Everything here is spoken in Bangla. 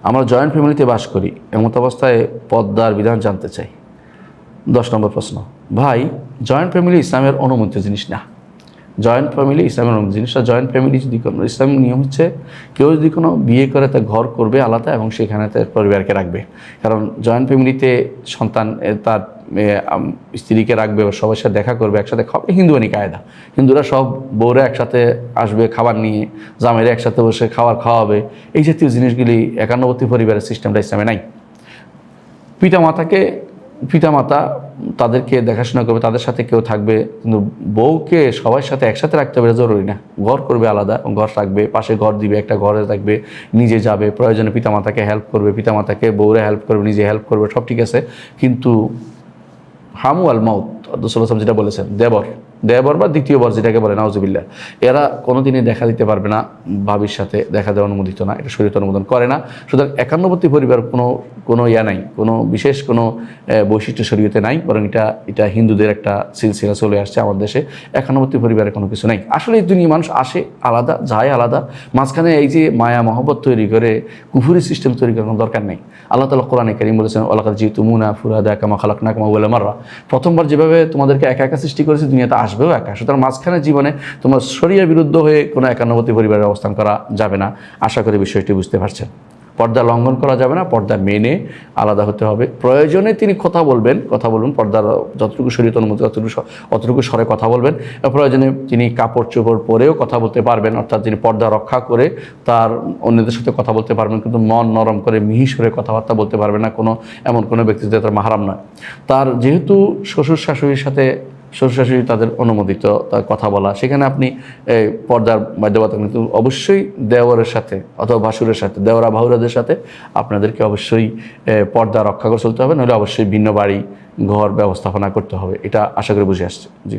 আমরা জয়েন্ট ফ্যামিলিতে বাস করি, এমত অবস্থায় পর্দার বিধান জানতে চাই। 10 নম্বর প্রশ্ন, ভাই জয়েন্ট ফ্যামিলি ইসলামের অনুমোদিত জিনিস না। জয়েন্ট ফ্যামিলি ইসলামের অনুমোদিত জিনিসটা, জয়েন্ট ফ্যামিলি যদি কোনো ইসলামিক নিয়ম হচ্ছে কেউ যদি কোনো বিয়ে করে তার ঘর করবে আলাদা এবং সেখানে তার পরিবারকে রাখবে। কারণ জয়েন্ট ফ্যামিলিতে সন্তান তার স্ত্রীকে রাখবে বা সবার সাথে দেখা করবে, একসাথে খাবে, হিন্দুয়ানি কায়দা। হিন্দুরা সব বউরা একসাথে আসবে খাবার নিয়ে, জামাইরা একসাথে বসে খাওয়াবে, এই জাতীয় জিনিসগুলি একান্নবর্তী পরিবারের সিস্টেমটা ইসলামে নাই। পিতামাতা তাদেরকে দেখাশোনা করবে, তাদের সাথে কেউ থাকবে, কিন্তু বউকে সবার সাথে একসাথে রাখতে হবে জরুরি না। ঘর করবে আলাদা, ঘর রাখবে, পাশে ঘর দিবে, একটা ঘরে থাকবে, নিজে যাবে, প্রয়োজনে পিতামাতাকে হেল্প করবে, পিতামাতাকে বউরা হেল্প করবে, নিজে হেল্প করবে, সব ঠিক আছে। কিন্তু হামু আল মাউত রাসূলুল্লাহ যেটা বলেছেন, দেবর বা দ্বিতীয় বর যেটাকে বলে নাউজুবিল্লাহ, এরা কোনোদিনই দেখা দিতে পারবে না, ভাবির সাথে দেখা দেওয়া অনুমোদিত না, এটা শরীয়ত অনুমোদন করে না। সুতরাং একান্নবর্তী পরিবার কোনো ইয়া নাই, কোনো বিশেষ কোনো বৈশিষ্ট্য শরীয়তে নাই, বরং এটা হিন্দুদের একটা সিলসিলা চলে আসছে আমাদের দেশে। একান্নবর্তী পরিবারে কোনো কিছু নাই। আসলে এই দুনিয়া মানুষ আসে আলাদা, যায় আলাদা, মাঝখানে এই যে মায়া মহব্বত তৈরি করে কুফুরি সিস্টেম তৈরি করার কোনো দরকার নেই। আল্লাহ তাআলা কোরআনে কারীম বলেছেন, ওয়ালাকাদ জিতুমুনা ফুরাদা কামা খালাকনাকুম আউওয়ালা মাররা, প্রথমবার যেভাবে তোমাদেরকে একা একা সৃষ্টি করেছে দুনিয়াতে আসবেও একা। সুতরাং মাঝখানে জীবনে তোমার শরীয়তের বিরুদ্ধ হয়ে কোনো একান্নবর্তী পরিবারের অবস্থান করা যাবে না। আশা করি বিষয়টি বুঝতে পারছেন। পর্দা লঙ্ঘন করা যাবে না, পর্দা মেনে আলাদা হতে হবে। প্রয়োজনে তিনি কথা বলবেন, পর্দার যতটুকু শরীয়ত অনুমতি অতটুকু স্বরে কথা বলবেন। প্রয়োজনে তিনি কাপড় চোপড় পরেও কথা বলতে পারবেন, অর্থাৎ তিনি পর্দা রক্ষা করে তার অন্যদের সাথে কথা বলতে পারবেন, কিন্তু মন নরম করে মিহি সুরে কথাবার্তা বলতে পারবেন না এমন কোনো ব্যক্তি যে তার মাহরাম নয়। তার যেহেতু শ্বশুর শাশুড়ি তাদের অনুমোদিত তার কথা বলা, সেখানে আপনি পর্দার বাধ্যবাধকতা, কিন্তু অবশ্যই দেওরের সাথে অথবা ভাসুরের সাথে, দেওরা ভাউরাদের সাথে আপনাদেরকে অবশ্যই পর্দা রক্ষা করে চলতে হবে, নইলে অবশ্যই ভিন্ন বাড়ি ঘর ব্যবস্থাপনা করতে হবে। এটা আশা করি বুঝে আসছে। জি।